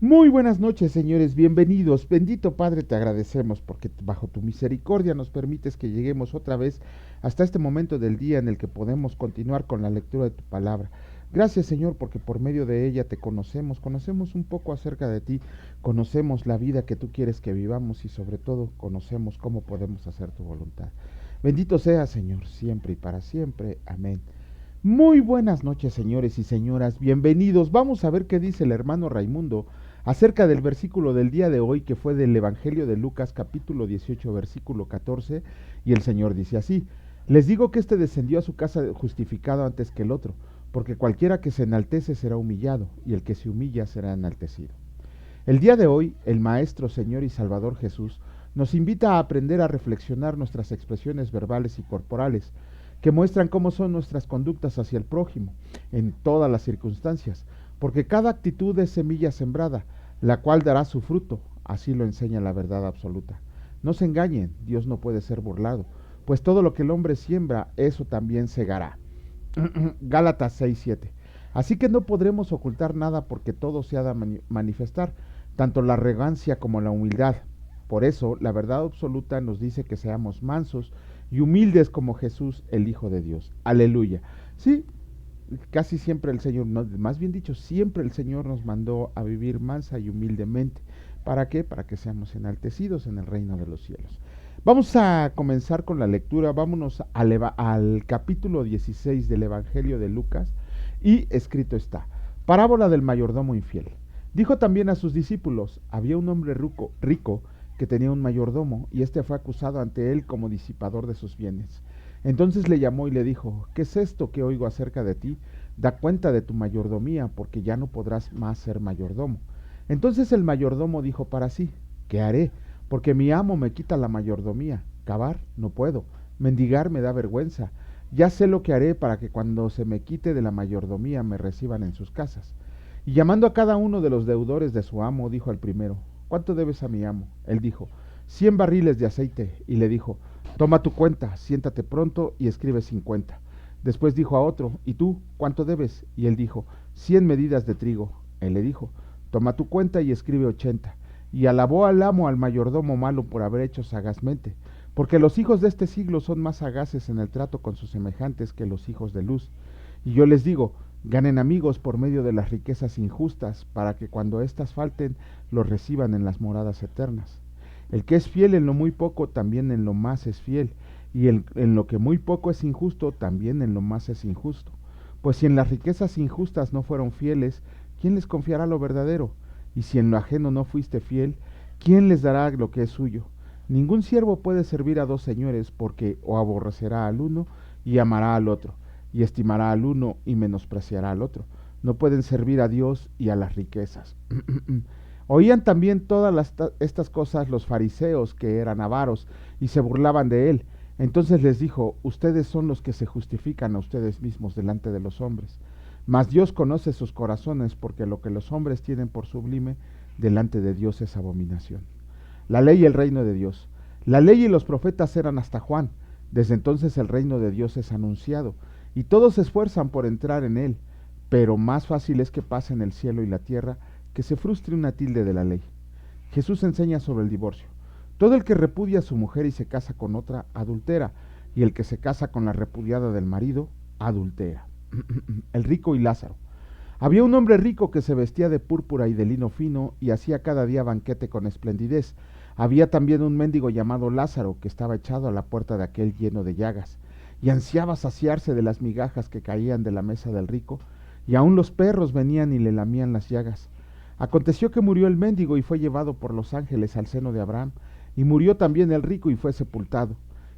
Muy buenas noches, señores, bienvenidos. Bendito Padre, te agradecemos porque bajo tu misericordia nos permites que lleguemos otra vez hasta este momento del día en el que podemos continuar con la lectura de tu palabra. Gracias, Señor, porque por medio de ella te conocemos, conocemos un poco acerca de ti, conocemos la vida que tú quieres que vivamos y sobre todo conocemos cómo podemos hacer tu voluntad. Bendito sea, Señor, siempre y para siempre. Amén. Muy buenas noches, señores y señoras, bienvenidos. Vamos a ver qué dice el hermano Raimundo acerca del versículo del día de hoy, que fue del Evangelio de Lucas capítulo 18 versículo 14, y el Señor dice así: les digo que éste descendió a su casa justificado antes que el otro, porque cualquiera que se enaltece será humillado, y el que se humilla será enaltecido. El día de hoy, el Maestro, Señor y Salvador Jesús nos invita a aprender a reflexionar nuestras expresiones verbales y corporales, que muestran cómo son nuestras conductas hacia el prójimo, en todas las circunstancias, porque cada actitud es semilla sembrada, la cual dará su fruto, así lo enseña la verdad absoluta. No se engañen, Dios no puede ser burlado, pues todo lo que el hombre siembra, eso también segará. Gálatas 6:7. Así que no podremos ocultar nada porque todo se ha de manifestar, tanto la arrogancia como la humildad. Por eso, la verdad absoluta nos dice que seamos mansos y humildes como Jesús, el Hijo de Dios. Aleluya. Sí, casi siempre el Señor, no, más bien dicho, siempre el Señor nos mandó a vivir mansa y humildemente. ¿Para qué? Para que seamos enaltecidos en el reino de los cielos. Vamos a comenzar con la lectura. Vámonos al capítulo 16 del Evangelio de Lucas, y escrito está: parábola del mayordomo infiel. Dijo también a sus discípulos: había un hombre rico que tenía un mayordomo, y éste fue acusado ante él como disipador de sus bienes. Entonces le llamó y le dijo: ¿qué es esto que oigo acerca de ti? Da cuenta de tu mayordomía, porque ya no podrás más ser mayordomo. Entonces el mayordomo dijo para sí: ¿qué haré? Porque mi amo me quita la mayordomía. Cavar no puedo, mendigar me da vergüenza. Ya sé lo que haré para que cuando se me quite de la mayordomía me reciban en sus casas. Y llamando a cada uno de los deudores de su amo, dijo al primero: ¿cuánto debes a mi amo? Él dijo: 100 barriles de aceite. Y le dijo: toma tu cuenta, siéntate pronto y escribe 50. Después dijo a otro: ¿y tú cuánto debes? Y él dijo: 100 medidas de trigo. Él le dijo: toma tu cuenta y escribe 80. Y alabó al amo al mayordomo malo por haber hecho sagazmente, porque los hijos de este siglo son más sagaces en el trato con sus semejantes que los hijos de luz. Y yo les digo: ganen amigos por medio de las riquezas injustas, para que cuando éstas falten, los reciban en las moradas eternas. El que es fiel en lo muy poco, también en lo más es fiel, y en lo que muy poco es injusto, también en lo más es injusto. Pues si en las riquezas injustas no fueron fieles, ¿quién les confiará lo verdadero? Y si en lo ajeno no fuiste fiel, ¿quién les dará lo que es suyo? Ningún siervo puede servir a dos señores, porque o aborrecerá al uno y amará al otro, y estimará al uno y menospreciará al otro. No pueden servir a Dios y a las riquezas. Oían también estas cosas los fariseos, que eran avaros, y se burlaban de él. Entonces les dijo: ustedes son los que se justifican a ustedes mismos delante de los hombres, mas Dios conoce sus corazones, porque lo que los hombres tienen por sublime, delante de Dios es abominación. La ley y el reino de Dios. La ley y los profetas eran hasta Juan. Desde entonces el reino de Dios es anunciado, y todos se esfuerzan por entrar en él, pero más fácil es que pasen el cielo y la tierra, que se frustre una tilde de la ley. Jesús enseña sobre el divorcio. Todo el que repudia a su mujer y se casa con otra, adultera, y el que se casa con la repudiada del marido, adultera. El rico y Lázaro. Había un hombre rico que se vestía de púrpura y de lino fino, y hacía cada día banquete con esplendidez. Había también un mendigo llamado Lázaro, que estaba echado a la puerta de aquel lleno de llagas, y ansiaba saciarse de las migajas que caían de la mesa del rico, y aun los perros venían y le lamían las llagas. Aconteció que murió el mendigo y fue llevado por los ángeles al seno de Abraham, y murió también el rico y fue sepultado.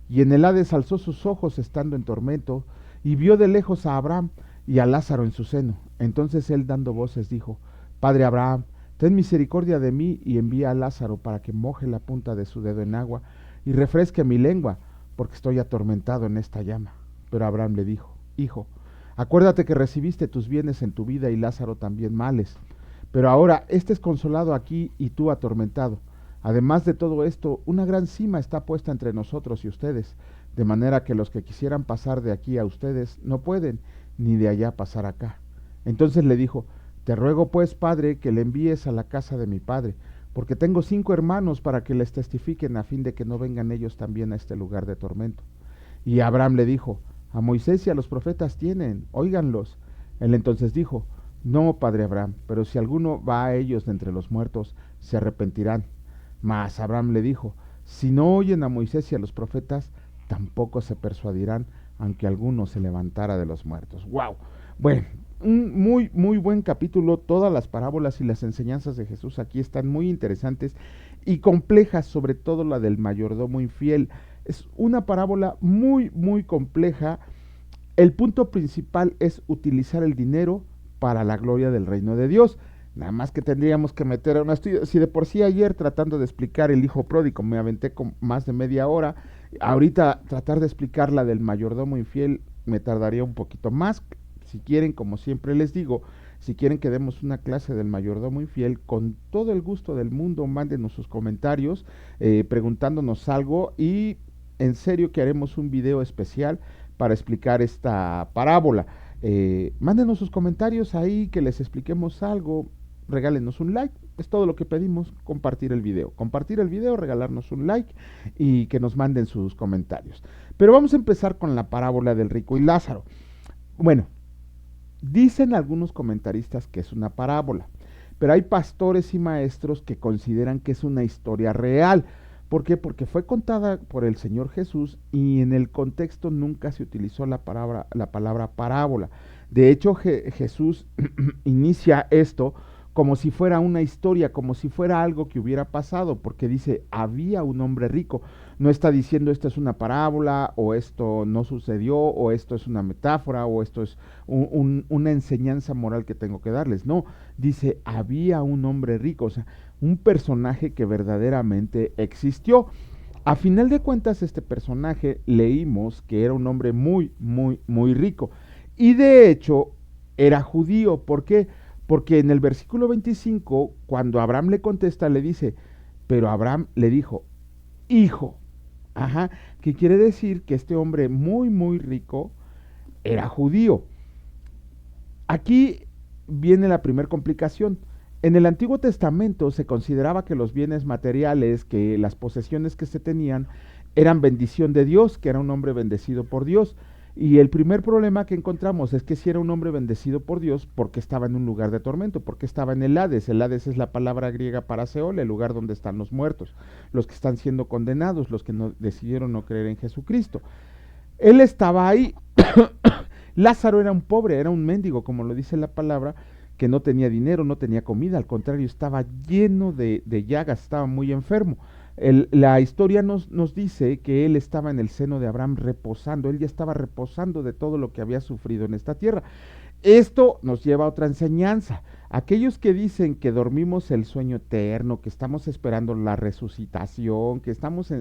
Y en el Hades alzó sus ojos estando en tormento, y vio de lejos a Abraham y a Lázaro en su seno. Entonces él, dando voces, dijo: Padre Abraham, ten misericordia de mí, y envía a Lázaro para que moje la punta de su dedo en agua y refresque mi lengua, porque estoy atormentado en esta llama. Pero Abraham le dijo: Hijo, acuérdate que recibiste tus bienes en tu vida y Lázaro también males. Pero ahora éste es consolado aquí y tú atormentado. Además de todo esto, una gran sima está puesta entre nosotros y ustedes, de manera que los que quisieran pasar de aquí a ustedes no pueden, ni de allá pasar acá. Entonces le dijo: Te ruego pues, Padre, que le envíes a la casa de mi padre, porque tengo 5 hermanos para que les testifiquen a fin de que no vengan ellos también a este lugar de tormento. Y Abraham le dijo, a Moisés y a los profetas tienen, óiganlos. Él entonces dijo, no, padre Abraham, pero si alguno va a ellos de entre los muertos, se arrepentirán. Mas Abraham le dijo, si no oyen a Moisés y a los profetas, tampoco se persuadirán, aunque alguno se levantara de los muertos. ¡Wow! Bueno, un muy buen capítulo. Todas las parábolas y las enseñanzas de Jesús aquí están muy interesantes y complejas, sobre todo la del mayordomo infiel. Es una parábola muy compleja. El punto principal es utilizar el dinero para la gloria del reino de Dios. Nada más que tendríamos que meter a una estudio. Si de por sí ayer tratando de explicar el hijo pródigo me aventé con más de media hora, ahorita tratar de explicar la del mayordomo infiel me tardaría un poquito más. Si quieren, como siempre les digo, si quieren que demos una clase del mayordomo infiel, con todo el gusto del mundo, mándenos sus comentarios preguntándonos algo y en serio que haremos un video especial para explicar esta parábola. Mándenos sus comentarios ahí, que les expliquemos algo, regálenos un like, es todo lo que pedimos, compartir el video, regalarnos un like y que nos manden sus comentarios. Pero vamos a empezar con la parábola del rico y Lázaro. Bueno, dicen algunos comentaristas que es una parábola, pero hay pastores y maestros que consideran que es una historia real. ¿Por qué? Porque fue contada por el Señor Jesús y en el contexto nunca se utilizó la palabra parábola. De hecho, Jesús inicia esto como si fuera una historia, como si fuera algo que hubiera pasado, porque dice, había un hombre rico. No está diciendo esto es una parábola, o esto no sucedió, o esto es una metáfora, o esto es una enseñanza moral que tengo que darles. No, dice, había un hombre rico, o sea, un personaje que verdaderamente existió. A final de cuentas, este personaje leímos que era un hombre muy rico. Y de hecho, era judío. ¿Por qué? Porque en el versículo 25, cuando Abraham le contesta, le dice, pero Abraham le dijo, hijo, que quiere decir que este hombre muy rico era judío. Aquí viene la primera complicación. En el Antiguo Testamento se consideraba que los bienes materiales, que las posesiones que se tenían, eran bendición de Dios, que era un hombre bendecido por Dios. Y el primer problema que encontramos es que si era un hombre bendecido por Dios, porque estaba en un lugar de tormento, porque estaba en el Hades. El Hades es la palabra griega para Seol, el lugar donde están los muertos, los que están siendo condenados, los que decidieron no creer en Jesucristo. Él estaba ahí. Lázaro era un pobre, era un mendigo, como lo dice la palabra, que no tenía dinero, no tenía comida, al contrario, estaba lleno de llagas, estaba muy enfermo. La historia nos dice que él estaba en el seno de Abraham reposando, él ya estaba reposando de todo lo que había sufrido en esta tierra. Esto nos lleva a otra enseñanza. Aquellos que dicen que dormimos el sueño eterno, que estamos esperando la resucitación, que estamos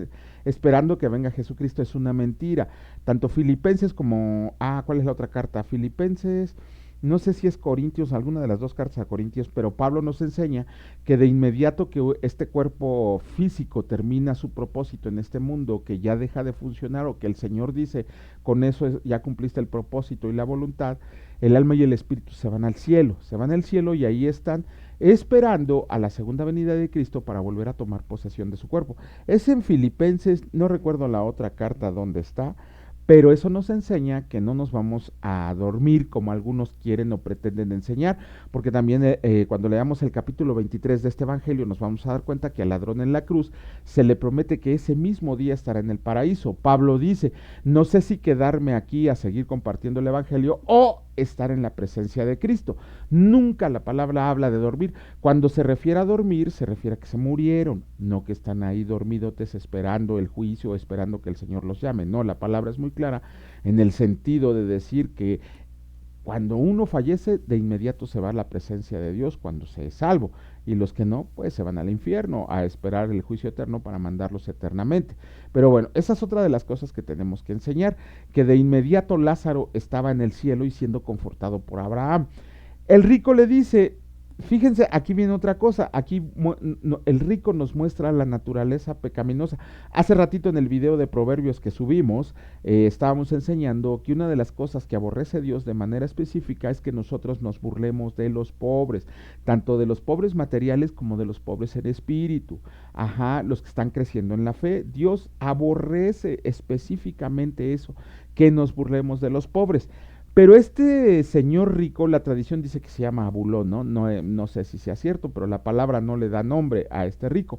esperando que venga Jesucristo, es una mentira. Tanto Filipenses como, ¿cuál es la otra carta? Filipenses, no sé si es Corintios, alguna de las dos cartas a Corintios, pero Pablo nos enseña que de inmediato que este cuerpo físico termina su propósito en este mundo, que ya deja de funcionar, o que el Señor dice, con eso ya cumpliste el propósito y la voluntad, el alma y el espíritu se van al cielo y ahí están esperando a la segunda venida de Cristo para volver a tomar posesión de su cuerpo. Es en Filipenses, no recuerdo la otra carta dónde está, pero eso nos enseña que no nos vamos a dormir como algunos quieren o pretenden enseñar, porque también cuando leamos el capítulo 23 de este evangelio nos vamos a dar cuenta que al ladrón en la cruz se le promete que ese mismo día estará en el paraíso. Pablo dice, no sé si quedarme aquí a seguir compartiendo el evangelio o estar en la presencia de Cristo. Nunca la palabra habla de dormir. Cuando se refiere a dormir, se refiere a que se murieron, no que están ahí dormidotes esperando el juicio, esperando que el Señor los llame. No, la palabra es muy clara en el sentido de decir que cuando uno fallece, de inmediato se va a la presencia de Dios cuando se es salvo, y los que no, pues se van al infierno a esperar el juicio eterno para mandarlos eternamente. Pero bueno, esa es otra de las cosas que tenemos que enseñar, que de inmediato Lázaro estaba en el cielo y siendo confortado por Abraham. El rico le dice, Fíjense, aquí viene otra cosa, aquí el rico nos muestra la naturaleza pecaminosa. Hace ratito en el video de Proverbios que subimos, estábamos enseñando que una de las cosas que aborrece Dios de manera específica es que nosotros nos burlemos de los pobres, tanto de los pobres materiales como de los pobres en espíritu. Ajá, los que están creciendo en la fe. Dios aborrece específicamente eso, que nos burlemos de los pobres. Pero este señor rico, la tradición dice que se llama Abulón, ¿no? No, no sé si sea cierto, pero la palabra no le da nombre a este rico.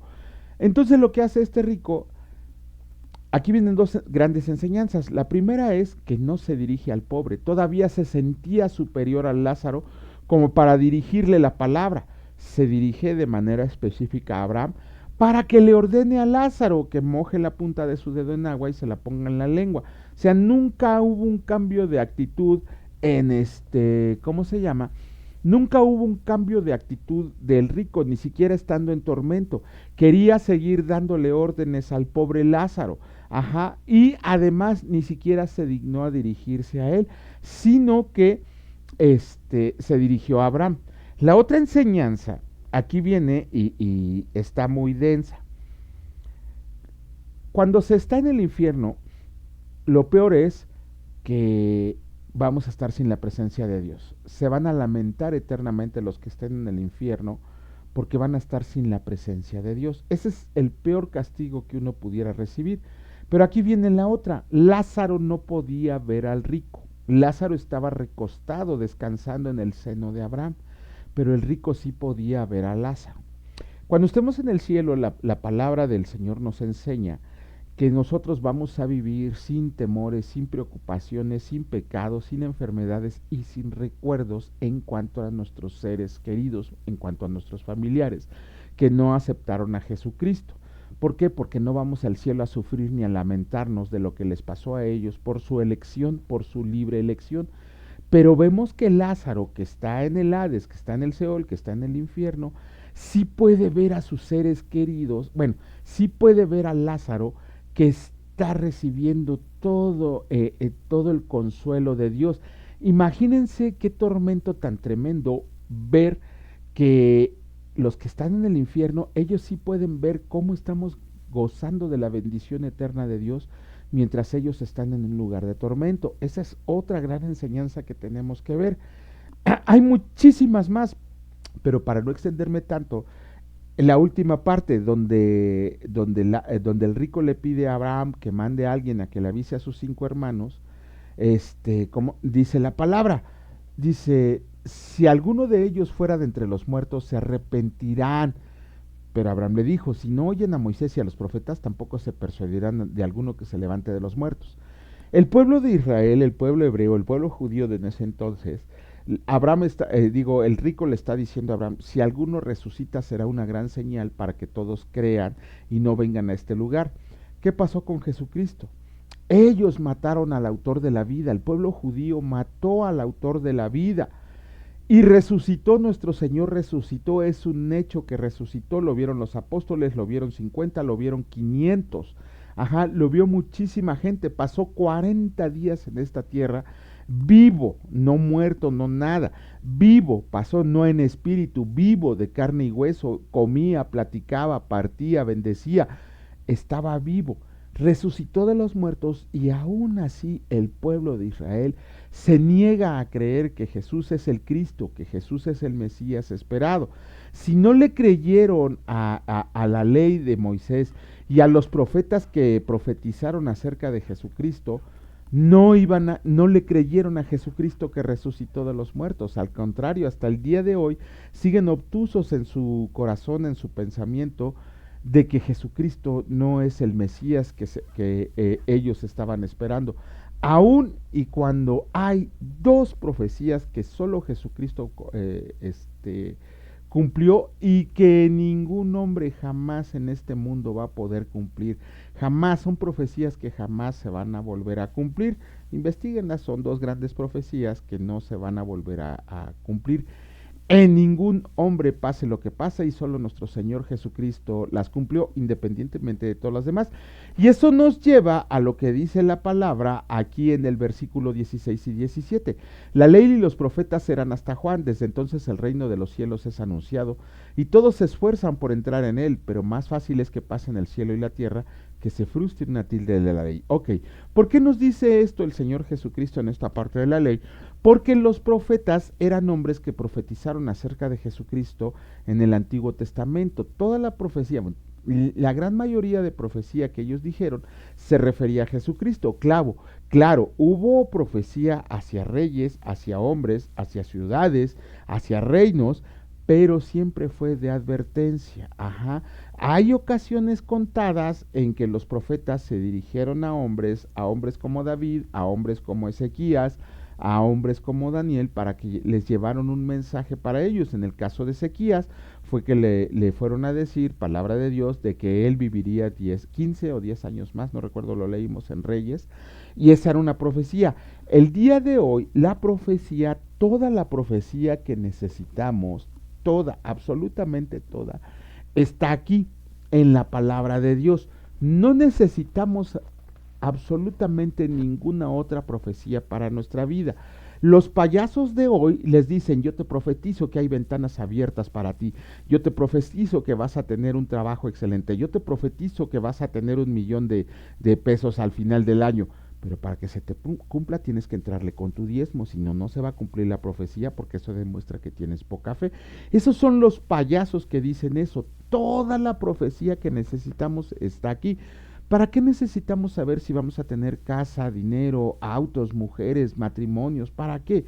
Entonces lo que hace este rico, aquí vienen dos grandes enseñanzas. La primera es que no se dirige al pobre, todavía se sentía superior al Lázaro como para dirigirle la palabra. Se dirige de manera específica a Abraham para que le ordene a Lázaro que moje la punta de su dedo en agua y se la ponga en la lengua. O sea, nunca hubo un cambio de actitud en ¿cómo se llama? Nunca hubo un cambio de actitud del rico, ni siquiera estando en tormento. Quería seguir dándole órdenes al pobre Lázaro. Ajá, y además ni siquiera se dignó a dirigirse a él, sino que se dirigió a Abraham. La otra enseñanza, aquí viene y está muy densa. Cuando se está en el infierno, lo peor es que vamos a estar sin la presencia de Dios. Se van a lamentar eternamente los que estén en el infierno porque van a estar sin la presencia de Dios. Ese es el peor castigo que uno pudiera recibir. Pero aquí viene la otra. Lázaro no podía ver al rico. Lázaro estaba recostado, descansando en el seno de Abraham, pero el rico sí podía ver a Lázaro. Cuando estemos en el cielo, la palabra del Señor nos enseña que nosotros vamos a vivir sin temores, sin preocupaciones, sin pecados, sin enfermedades y sin recuerdos en cuanto a nuestros seres queridos, en cuanto a nuestros familiares que no aceptaron a Jesucristo. ¿Por qué? Porque no vamos al cielo a sufrir ni a lamentarnos de lo que les pasó a ellos por su elección, por su libre elección. Pero vemos que Lázaro, que está en el Hades, que está en el Seol, que está en el infierno, sí puede ver a sus seres queridos, bueno, sí puede ver a Lázaro que está recibiendo todo el consuelo de Dios. Imagínense qué tormento tan tremendo ver que los que están en el infierno, ellos sí pueden ver cómo estamos gozando de la bendición eterna de Dios mientras ellos están en un lugar de tormento. Esa es otra gran enseñanza que tenemos que ver. Hay muchísimas más, pero para no extenderme tanto, en la última parte donde el rico le pide a Abraham que mande a alguien a que le avise a sus 5 hermanos, como dice la palabra, dice, si alguno de ellos fuera de entre los muertos, se arrepentirán. Pero Abraham le dijo, si no oyen a Moisés y a los profetas, tampoco se persuadirán de alguno que se levante de los muertos. El pueblo de Israel, el pueblo hebreo, el pueblo judío de ese entonces, el rico le está diciendo a Abraham, si alguno resucita será una gran señal para que todos crean y no vengan a este lugar. ¿Qué pasó con Jesucristo? Ellos mataron al autor de la vida, el pueblo judío mató al autor de la vida. Y resucitó, nuestro Señor resucitó, es un hecho que resucitó, lo vieron los apóstoles, lo vieron 50, lo vieron 500. Ajá, lo vio muchísima gente, pasó 40 días en esta tierra, vivo, no muerto, no nada, vivo, pasó no en espíritu, vivo de carne y hueso, comía, platicaba, partía, bendecía, estaba vivo, resucitó de los muertos y aún así el pueblo de Israel se niega a creer que Jesús es el Cristo, que Jesús es el Mesías esperado. Si no le creyeron a la ley de Moisés y a los profetas que profetizaron acerca de Jesucristo, no le creyeron a Jesucristo que resucitó de los muertos. Al contrario, hasta el día de hoy siguen obtusos en su corazón, en su pensamiento, de que Jesucristo no es el Mesías que ellos estaban esperando. Aún y cuando hay 2 profecías que solo Jesucristo cumplió y que ningún hombre jamás en este mundo va a poder cumplir. Jamás, son profecías que jamás se van a volver a cumplir. Investíguenlas, son 2 grandes profecías que no se van a volver a cumplir. En ningún hombre pase lo que pasa y solo nuestro Señor Jesucristo las cumplió independientemente de todas las demás. Y eso nos lleva a lo que dice la palabra aquí en el versículo 16 y 17. La ley y los profetas eran hasta Juan, desde entonces el reino de los cielos es anunciado y todos se esfuerzan por entrar en él, pero más fácil es que pasen el cielo y la tierra que se frustre una tilde de la ley. Ok, ¿por qué nos dice esto el Señor Jesucristo en esta parte de la ley? Porque los profetas eran hombres que profetizaron acerca de Jesucristo en el Antiguo Testamento. Toda la profecía, la gran mayoría de profecía que ellos dijeron se refería a Jesucristo. Claro, hubo profecía hacia reyes, hacia hombres, hacia ciudades, hacia reinos, pero siempre fue de advertencia. Ajá. Hay ocasiones contadas en que los profetas se dirigieron a hombres como David, a hombres como Ezequías, a hombres como Daniel, para que les llevaron un mensaje para ellos. En el caso de Ezequías fue que le fueron a decir palabra de Dios de que él viviría 15 o 10 años más, no recuerdo, lo leímos en Reyes, y esa era una profecía. El día de hoy, la profecía, toda la profecía que necesitamos, toda, absolutamente toda, está aquí en la palabra de Dios. No necesitamos absolutamente ninguna otra profecía para nuestra vida. Los payasos de hoy les dicen: yo te profetizo que hay ventanas abiertas para ti, yo te profetizo que vas a tener un trabajo excelente, yo te profetizo que vas a tener 1,000,000 de pesos al final del año. Pero para que se te cumpla tienes que entrarle con tu diezmo, si no, no se va a cumplir la profecía, porque eso demuestra que tienes poca fe. Esos son los payasos que dicen eso. Toda la profecía que necesitamos está aquí. ¿Para qué necesitamos saber si vamos a tener casa, dinero, autos, mujeres, matrimonios? ¿Para qué?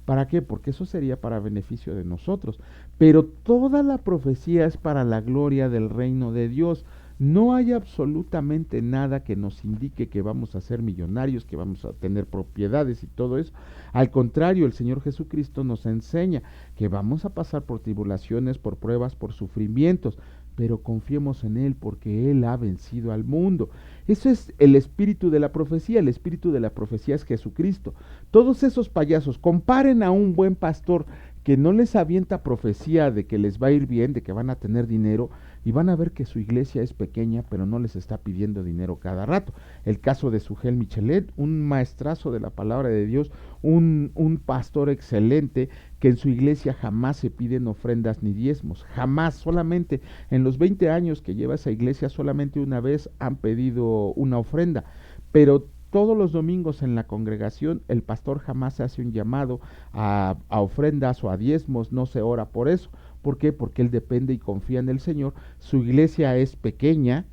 ¿Para qué? Porque eso sería para beneficio de nosotros. Pero toda la profecía es para la gloria del reino de Dios. No hay absolutamente nada que nos indique que vamos a ser millonarios, que vamos a tener propiedades y todo eso. Al contrario, el Señor Jesucristo nos enseña que vamos a pasar por tribulaciones, por pruebas, por sufrimientos, pero confiemos en Él porque Él ha vencido al mundo. Eso es el espíritu de la profecía. El espíritu de la profecía es Jesucristo. Todos esos payasos, comparen a un buen pastor que no les avienta profecía de que les va a ir bien, de que van a tener dinero, y van a ver que su iglesia es pequeña, pero no les está pidiendo dinero cada rato. El caso de Sugel Michelet, un maestrazo de la palabra de Dios, un pastor excelente, que en su iglesia jamás se piden ofrendas ni diezmos, jamás. Solamente en los 20 años que lleva esa iglesia, solamente una vez han pedido una ofrenda, pero todos los domingos en la congregación el pastor jamás hace un llamado a ofrendas o a diezmos, no se ora por eso. ¿Por qué? Porque él depende y confía en el Señor. Su iglesia es pequeña,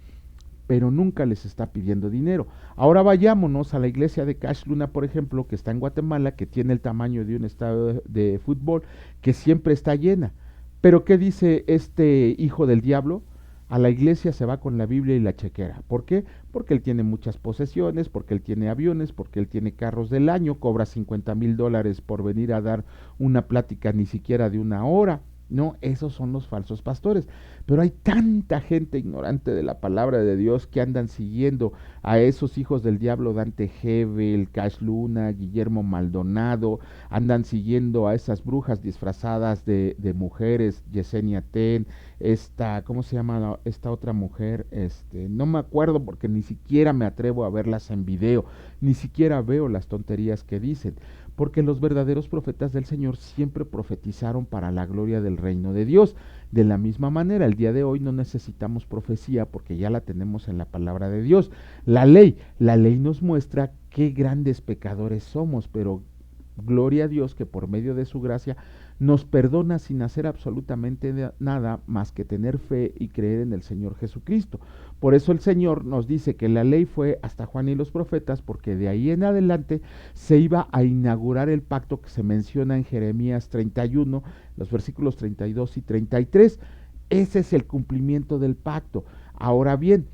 pero nunca les está pidiendo dinero. Ahora vayámonos a la iglesia de Cash Luna, por ejemplo, que está en Guatemala, que tiene el tamaño de un estadio de fútbol, que siempre está llena. Pero ¿qué dice este hijo del diablo? A la iglesia se va con la Biblia y la chequera. ¿Por qué? Porque él tiene muchas posesiones, porque él tiene aviones, porque él tiene carros del año, cobra $50,000 por venir a dar una plática ni siquiera de una hora. No, esos son los falsos pastores. Pero hay tanta gente ignorante de la palabra de Dios que andan siguiendo a esos hijos del diablo: Dante Hebel, Cash Luna, Guillermo Maldonado, andan siguiendo a esas brujas disfrazadas de mujeres, Yesenia Ten, ¿cómo se llama esta otra mujer? No me acuerdo porque ni siquiera me atrevo a verlas en video, ni siquiera veo las tonterías que dicen, porque los verdaderos profetas del Señor siempre profetizaron para la gloria del reino de Dios. De la misma manera, el día de hoy no necesitamos profecía porque ya la tenemos en la palabra de Dios. La ley nos muestra qué grandes pecadores somos, pero gloria a Dios que por medio de su gracia nos perdona sin hacer absolutamente nada más que tener fe y creer en el Señor Jesucristo. Por eso el Señor nos dice que la ley fue hasta Juan y los profetas, porque de ahí en adelante se iba a inaugurar el pacto que se menciona en Jeremías 31, los versículos 32 y 33. Ese es el cumplimiento del pacto. Ahora bien,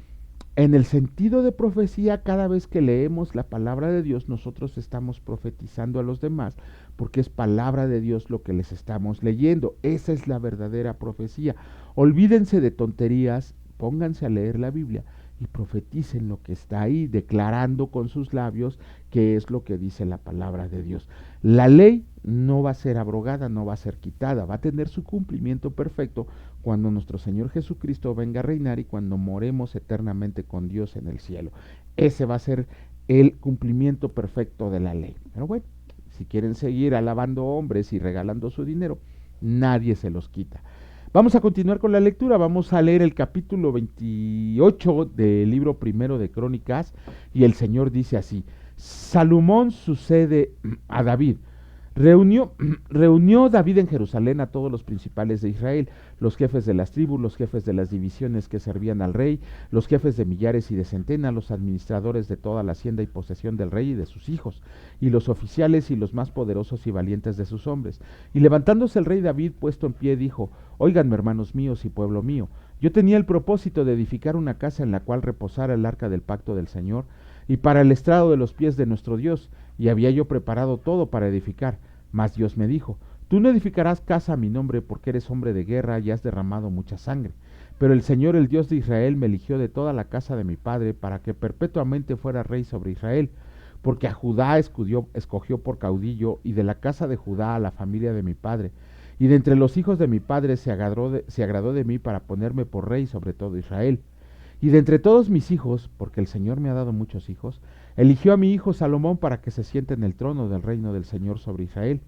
en el sentido de profecía, cada vez que leemos la palabra de Dios, nosotros estamos profetizando a los demás, porque es palabra de Dios lo que les estamos leyendo. Esa es la verdadera profecía. Olvídense de tonterías, pónganse a leer la Biblia y profeticen lo que está ahí, declarando con sus labios que es lo que dice la palabra de Dios. La ley no va a ser abrogada, no va a ser quitada, va a tener su cumplimiento perfecto cuando nuestro Señor Jesucristo venga a reinar y cuando moremos eternamente con Dios en el cielo. Ese va a ser el cumplimiento perfecto de la ley. Pero bueno, si quieren seguir alabando hombres y regalando su dinero, nadie se los quita. Vamos a continuar con la lectura, vamos a leer el capítulo 28 del libro primero de Crónicas y el Señor dice así: Salomón sucede a David. Reunió David en Jerusalén a todos los principales de Israel, los jefes de las tribus, los jefes de las divisiones que servían al rey, los jefes de millares y de centenas, los administradores de toda la hacienda y posesión del rey y de sus hijos, y los oficiales y los más poderosos y valientes de sus hombres. Y levantándose el rey David puesto en pie dijo: Oiganme, hermanos míos y pueblo mío, yo tenía el propósito de edificar una casa en la cual reposara el arca del pacto del Señor, y para el estrado de los pies de nuestro Dios, y había yo preparado todo para edificar. Mas Dios me dijo: Tú no edificarás casa a mi nombre, porque eres hombre de guerra y has derramado mucha sangre. Pero el Señor, el Dios de Israel, me eligió de toda la casa de mi padre, para que perpetuamente fuera rey sobre Israel, porque a Judá escogió por caudillo, y de la casa de Judá a la familia de mi padre. Y de entre los hijos de mi padre se agradó de mí para ponerme por rey sobre todo Israel. Y de entre todos mis hijos, porque el Señor me ha dado muchos hijos, eligió a mi hijo Salomón para que se siente en el trono del reino del Señor sobre Israel.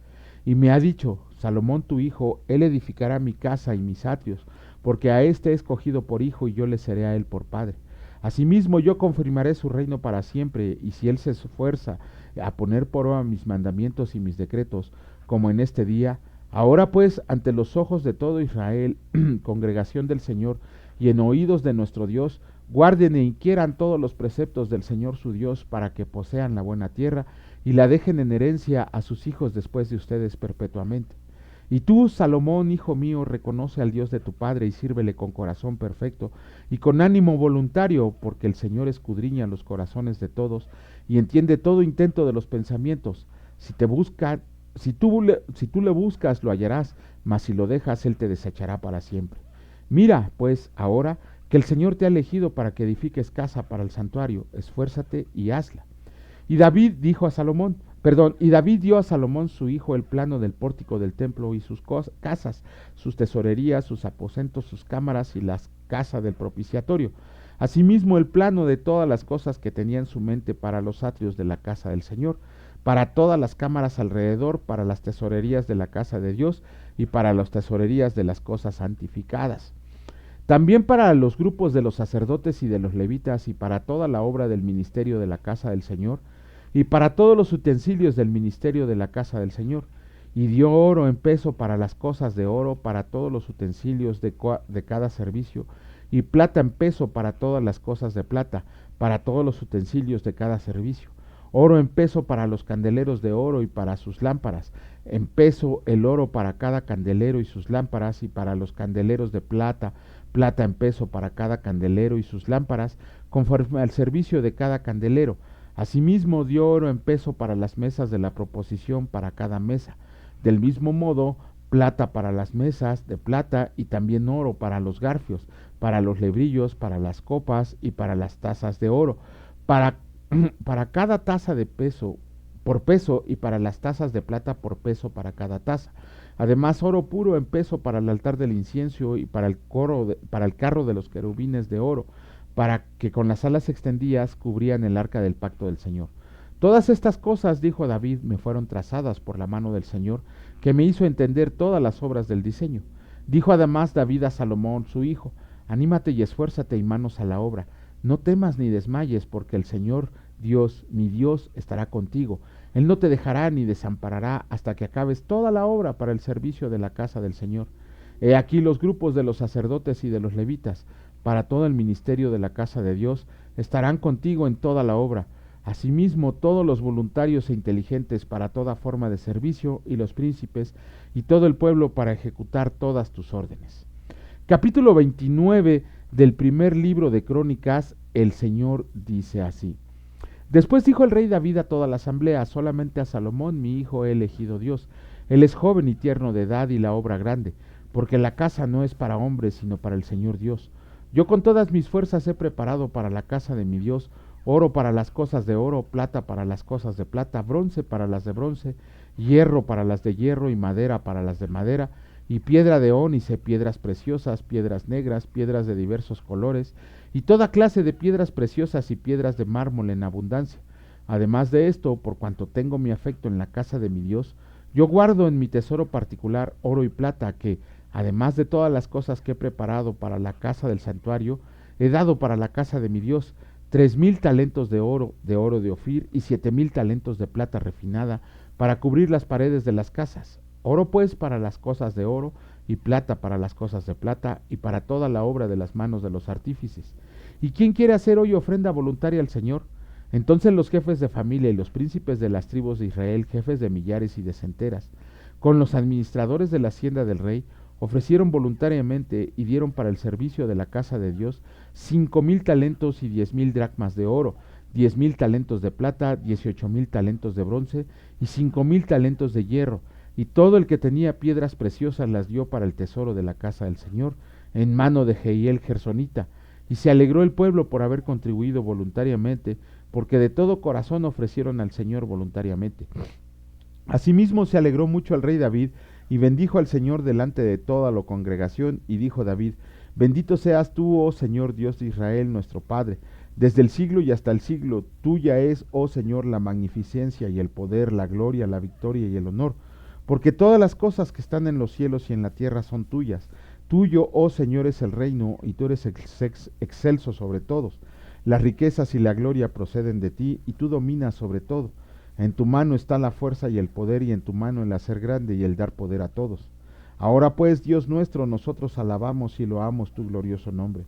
Y me ha dicho: Salomón tu hijo, él edificará mi casa y mis atrios, porque a éste he escogido por hijo y yo le seré a él por padre. Asimismo yo confirmaré su reino para siempre, y si él se esfuerza a poner por obra mis mandamientos y mis decretos, como en este día, ahora pues, ante los ojos de todo Israel, congregación del Señor, y en oídos de nuestro Dios, guarden e inquieran todos los preceptos del Señor su Dios, para que posean la buena tierra y la dejen en herencia a sus hijos después de ustedes perpetuamente. Y tú, Salomón, hijo mío, reconoce al Dios de tu Padre y sírvele con corazón perfecto y con ánimo voluntario, porque el Señor escudriña los corazones de todos y entiende todo intento de los pensamientos. Si tú le buscas, lo hallarás, mas si lo dejas, Él te desechará para siempre. Mira, pues, ahora que el Señor te ha elegido para que edifiques casa para el santuario, esfuérzate y hazla. Y David dio a Salomón su hijo el plano del pórtico del templo y sus casas, sus tesorerías, sus aposentos, sus cámaras y las casas del propiciatorio. Asimismo el plano de todas las cosas que tenía en su mente para los atrios de la casa del Señor, para todas las cámaras alrededor, para las tesorerías de la casa de Dios y para las tesorerías de las cosas santificadas. También para los grupos de los sacerdotes y de los levitas y para toda la obra del ministerio de la casa del Señor y para todos los utensilios del ministerio de la casa del Señor. Y dio oro en peso para las cosas de oro, para todos los utensilios de cada servicio, y plata en peso para todas las cosas de plata, para todos los utensilios de cada servicio. Oro en peso para los candeleros de oro y para sus lámparas, en peso el oro para cada candelero y sus lámparas, y para los candeleros de plata, plata en peso para cada candelero y sus lámparas, conforme al servicio de cada candelero. Asimismo dio oro en peso para las mesas de la proposición para cada mesa. Del mismo modo, plata para las mesas de plata y también oro para los garfios, para los lebrillos, para las copas y para las tazas de oro, para, para cada taza de peso por peso y para las tazas de plata por peso para cada taza. Además, oro puro en peso para el altar del incienso y para el carro de los querubines de oro, para que con las alas extendidas cubrían el arca del pacto del Señor. Todas estas cosas, dijo David, me fueron trazadas por la mano del Señor, que me hizo entender todas las obras del diseño. Dijo además David a Salomón, su hijo: Anímate y esfuérzate y manos a la obra. No temas ni desmayes, porque el Señor Dios, mi Dios, estará contigo. Él no te dejará ni desamparará hasta que acabes toda la obra para el servicio de la casa del Señor. He aquí los grupos de los sacerdotes y de los levitas, para todo el ministerio de la casa de Dios, estarán contigo en toda la obra. Asimismo, todos los voluntarios e inteligentes para toda forma de servicio, y los príncipes, y todo el pueblo para ejecutar todas tus órdenes. Capítulo 29 del primer libro de Crónicas, el Señor dice así. Después dijo el rey David a toda la asamblea: solamente a Salomón mi hijo he elegido Dios. Él es joven y tierno de edad y la obra grande, porque la casa no es para hombres, sino para el Señor Dios. Yo con todas mis fuerzas he preparado para la casa de mi Dios oro para las cosas de oro, plata para las cosas de plata, bronce para las de bronce, hierro para las de hierro y madera para las de madera, y piedra de ónice, piedras preciosas, piedras negras, piedras de diversos colores, y toda clase de piedras preciosas y piedras de mármol en abundancia. Además de esto, por cuanto tengo mi afecto en la casa de mi Dios, yo guardo en mi tesoro particular oro y plata que, además de todas las cosas que he preparado para la casa del santuario, he dado para la casa de mi Dios 3000 talentos de oro de Ofir y 7000 talentos de plata refinada para cubrir las paredes de las casas. Oro pues para las cosas de oro y plata para las cosas de plata y para toda la obra de las manos de los artífices. ¿Y quién quiere hacer hoy ofrenda voluntaria al Señor? Entonces los jefes de familia y los príncipes de las tribus de Israel, jefes de millares y de centenas, con los administradores de la hacienda del rey, ofrecieron voluntariamente y dieron para el servicio de la casa de Dios 5000 talentos y 10000 dracmas de oro, 10000 talentos de plata, 18000 talentos de bronce y 5000 talentos de hierro, y todo el que tenía piedras preciosas las dio para el tesoro de la casa del Señor, en mano de Jehiel Gersonita, y se alegró el pueblo por haber contribuido voluntariamente, porque de todo corazón ofrecieron al Señor voluntariamente. Asimismo se alegró mucho el rey David, y bendijo al Señor delante de toda la congregación, y dijo David: Bendito seas tú, oh Señor Dios de Israel, nuestro Padre, desde el siglo y hasta el siglo. Tuya es, oh Señor, la magnificencia y el poder, la gloria, la victoria y el honor, porque todas las cosas que están en los cielos y en la tierra son tuyas. Tuyo, oh Señor, es el reino, y tú eres excelso sobre todos. Las riquezas y la gloria proceden de ti, y tú dominas sobre todo. En tu mano está la fuerza y el poder, y en tu mano el hacer grande y el dar poder a todos. Ahora pues, Dios nuestro, nosotros alabamos y loamos tu glorioso nombre.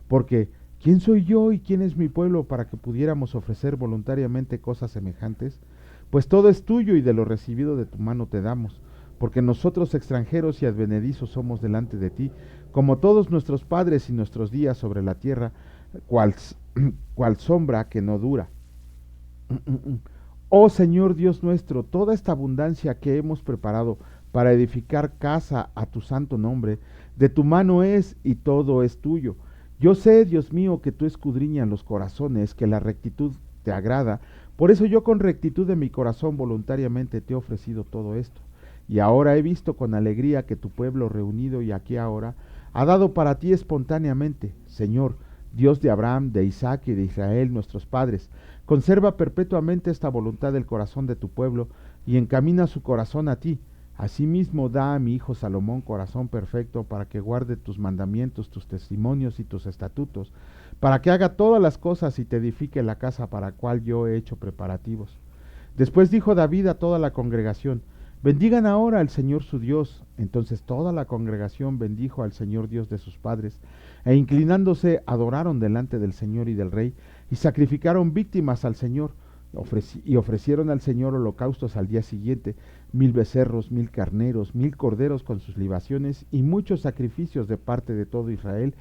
Porque, ¿quién soy yo y quién es mi pueblo para que pudiéramos ofrecer voluntariamente cosas semejantes? Pues todo es tuyo y de lo recibido de tu mano te damos, porque nosotros extranjeros y advenedizos somos delante de ti, como todos nuestros padres y nuestros días sobre la tierra, cual, cual sombra que no dura. Oh Señor Dios nuestro, toda esta abundancia que hemos preparado para edificar casa a tu santo nombre, de tu mano es y todo es tuyo. Yo sé, Dios mío, que tú escudriñas los corazones, que la rectitud te agrada. Por eso yo con rectitud de mi corazón voluntariamente te he ofrecido todo esto. Y ahora he visto con alegría que tu pueblo reunido y aquí ahora ha dado para ti espontáneamente. Señor, Dios de Abraham, de Isaac y de Israel, nuestros padres, conserva perpetuamente esta voluntad del corazón de tu pueblo y encamina su corazón a ti. Asimismo da a mi hijo Salomón corazón perfecto para que guarde tus mandamientos, tus testimonios y tus estatutos, para que haga todas las cosas y te edifique la casa para la cual yo he hecho preparativos. Después dijo David a toda la congregación: Bendigan ahora al Señor su Dios. Entonces toda la congregación bendijo al Señor Dios de sus padres, e inclinándose adoraron delante del Señor y del Rey, y sacrificaron víctimas al Señor, y ofrecieron al Señor holocaustos al día siguiente, 1000 becerros, 1000 carneros, 1000 corderos con sus libaciones, y muchos sacrificios de parte de todo Israel,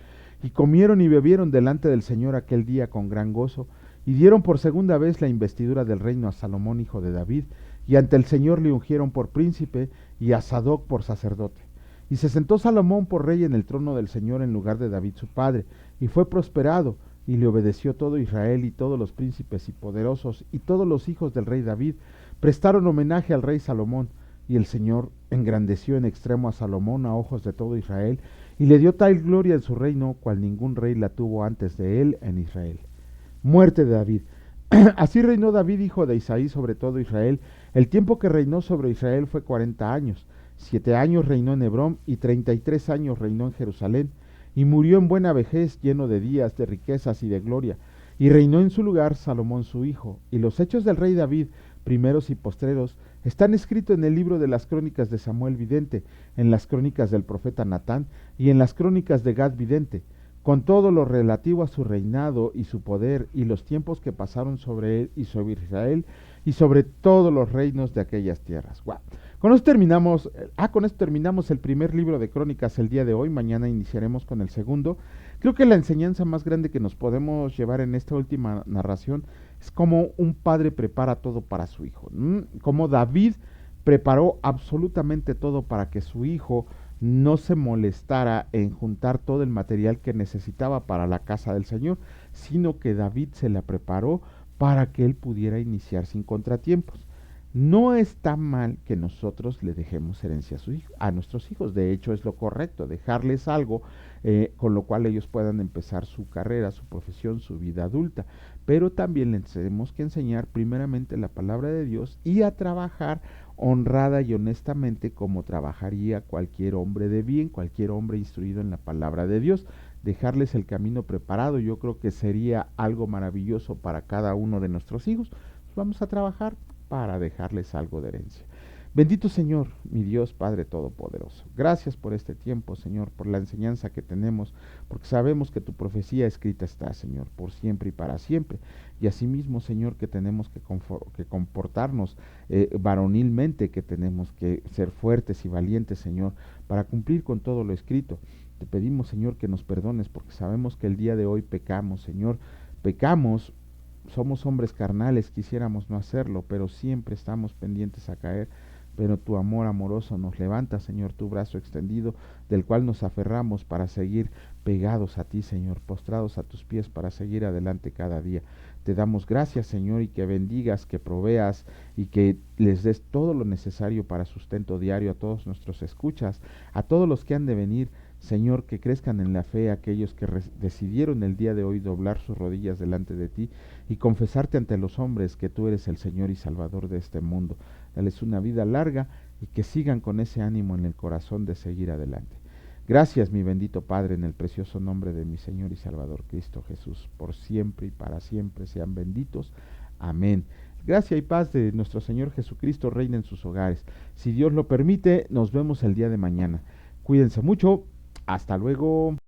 y comieron y bebieron delante del Señor aquel día con gran gozo, y dieron por segunda vez la investidura del reino a Salomón hijo de David, y ante el Señor le ungieron por príncipe, y a Sadoc por sacerdote. Y se sentó Salomón por rey en el trono del Señor en lugar de David su padre, y fue prosperado, y le obedeció todo Israel, y todos los príncipes y poderosos, y todos los hijos del rey David, prestaron homenaje al rey Salomón, y el Señor engrandeció en extremo a Salomón a ojos de todo Israel, y le dio tal gloria en su reino, cual ningún rey la tuvo antes de él en Israel. Muerte de David. Así reinó David, hijo de Isaí, sobre todo Israel. El tiempo que reinó sobre Israel fue 40 años. 7 años reinó en Hebrón, y 33 años reinó en Jerusalén, y murió en buena vejez, lleno de días, de riquezas y de gloria. Y reinó en su lugar Salomón su hijo. Y los hechos del rey David, primeros y postreros, están escritos en el libro de las crónicas de Samuel vidente, en las crónicas del profeta Natán, y en las crónicas de Gad vidente, con todo lo relativo a su reinado y su poder, y los tiempos que pasaron sobre él y sobre Israel, y sobre todos los reinos de aquellas tierras. ¡Wow! Con esto terminamos el primer libro de Crónicas el día de hoy. Mañana iniciaremos con el segundo. Creo que la enseñanza más grande que nos podemos llevar en esta última narración es cómo un padre prepara todo para su hijo. Cómo David preparó absolutamente todo para que su hijo no se molestara en juntar todo el material que necesitaba para la casa del Señor, sino que David se la preparó para que él pudiera iniciar sin contratiempos. No está mal que nosotros le dejemos herencia a nuestros hijos. De hecho, es lo correcto, dejarles algo con lo cual ellos puedan empezar su carrera, su profesión, su vida adulta. Pero también les tenemos que enseñar primeramente la palabra de Dios y a trabajar honrada y honestamente como trabajaría cualquier hombre de bien, cualquier hombre instruido en la palabra de Dios. Dejarles el camino preparado, yo creo que sería algo maravilloso para cada uno de nuestros hijos. Vamos a trabajar para dejarles algo de herencia. Bendito Señor, mi Dios Padre Todopoderoso. Gracias por este tiempo, Señor, por la enseñanza que tenemos, porque sabemos que tu profecía escrita está, Señor, por siempre y para siempre. Y asimismo, Señor, que tenemos que comportarnos varonilmente, que tenemos que ser fuertes y valientes, Señor, para cumplir con todo lo escrito. Te pedimos, Señor, que nos perdones, porque sabemos que el día de hoy pecamos, Señor. Pecamos, somos hombres carnales, quisiéramos no hacerlo, pero siempre estamos pendientes a caer. Pero tu amor amoroso nos levanta, Señor, tu brazo extendido, del cual nos aferramos para seguir pegados a ti, Señor, postrados a tus pies para seguir adelante cada día. Te damos gracias, Señor, y que bendigas, que proveas y que les des todo lo necesario para sustento diario a todos nuestros escuchas, a todos los que han de venir. Señor, que crezcan en la fe aquellos que decidieron el día de hoy doblar sus rodillas delante de ti y confesarte ante los hombres que tú eres el Señor y Salvador de este mundo. Dales una vida larga y que sigan con ese ánimo en el corazón de seguir adelante. Gracias, mi bendito Padre, en el precioso nombre de mi Señor y Salvador Cristo Jesús, por siempre y para siempre sean benditos. Amén. Gracia y paz de nuestro Señor Jesucristo reina en sus hogares. Si Dios lo permite, nos vemos el día de mañana. Cuídense mucho. Hasta luego.